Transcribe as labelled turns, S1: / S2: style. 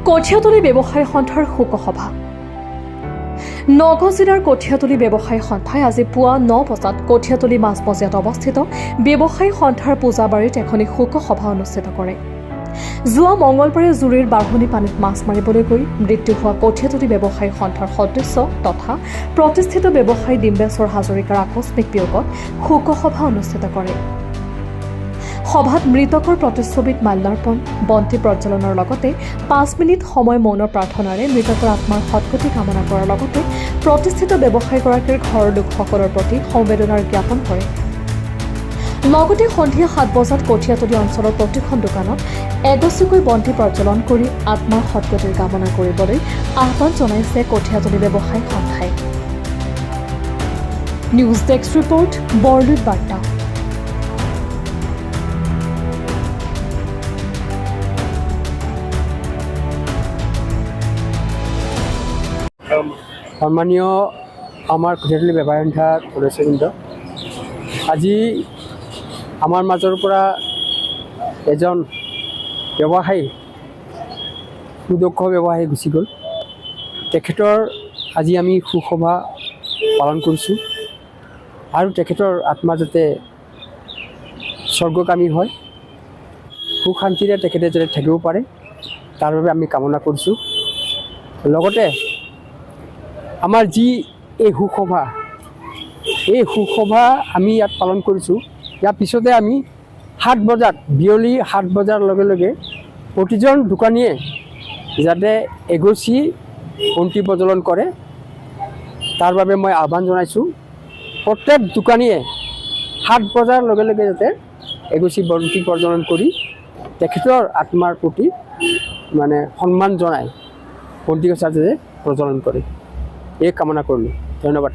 S1: কঠীয়াতলী ব্যৱসায়ী সন্থাৰ শোকসভা। নগাঁও জিলাৰ কঠীয়াতলী ব্যৱসায়ী সন্থাই আজি পুৱা 9 বজাত কঠীয়াতলী মাজমজিয়াত অৱস্থিত ব্যৱসায়ী সন্থাৰ পূজাবাৰীত এখনি শোকসভা অনুষ্ঠিত কৰে। যোৱা মঙলবাৰে জুৰিৰ বাঢ়নী পানীত মাছ মাৰিবলৈ গৈ মৃত্যু হোৱা কঠীয়াতলী ব্যৱসায়ী সন্থাৰ সদস্য তথা প্ৰতিষ্ঠিত ব্যৱসায়ী ডিম্বেশ্বৰ হাজৰিকাৰ আকস্মিক বিয়োগত শোকসভা অনুষ্ঠিত কৰে। সভাত মৃতকৰ প্ৰতিচ্ছবিত মাল্যাৰ্পণ, বন্তি প্ৰজ্বলনৰ লগতে 5 মিনিট সময় মৌন প্ৰাৰ্থনাৰে মৃতকৰ আত্মাৰ সদ্গতি কামনা কৰাৰ লগতে প্ৰতিষ্ঠিত ব্যৱসায়ীগৰাকীৰ ঘৰৰ লোকসকলৰ প্ৰতি সমবেদনাৰ জ্ঞাপন কৰে। লগতে সন্ধিয়া 7 বজাত কঠীয়াতলী অঞ্চলৰ প্ৰতিখন দোকানত এগছিকৈ বন্তি প্ৰজ্বলন কৰি আত্মাৰ সদ্গতিৰ কামনা কৰিবলৈ আহ্বান জনাইছে কঠীয়াতলী ব্যৱসায়ী সন্থাই। নিউজ ডেস্ক ৰিপৰ্ট, বৰলুইত বাৰ্তা।
S2: সন্মানীয় আমাৰ কঠীয়াতলী ব্যৱসায়ী সন্থা সদস্যবৃন্দ, আজি আমাৰ মাজৰ পৰা এজন ব্যৱসায়ী, সুদক্ষ ব্যৱসায়ী গুচি গ'ল। তেখেতৰ আজি আমি শোকসভা পালন কৰিছোঁ আৰু তেখেতৰ আত্মা যাতে স্বৰ্গগামী হয়, সুখ শান্তিৰে তেখেতে যাতে থাকিব পাৰে তাৰ বাবে আমি কামনা কৰিছোঁ। লগতে আমাৰ যি এই শোকসভা আমি ইয়াত পালন কৰিছোঁ, ইয়াৰ পিছতে আমি 7 বজাত, বিয়লি 7 বজাৰ লগে লগে প্ৰতিজন দোকানীয়ে যাতে এগছি বন্তি প্ৰজ্বলন কৰে তাৰ বাবে মই আহ্বান জনাইছোঁ। প্ৰত্যেক দোকানীয়ে 7 বজাৰ লগে লগে যাতে এগছি বন্তি প্ৰজ্বলন কৰি তেখেতৰ আত্মাৰ প্ৰতি সন্মান জনাই বন্তি গছা যাতে প্ৰজ্বলন কৰে, এই কামনা কৰিলোঁ। ধন্যবাদ।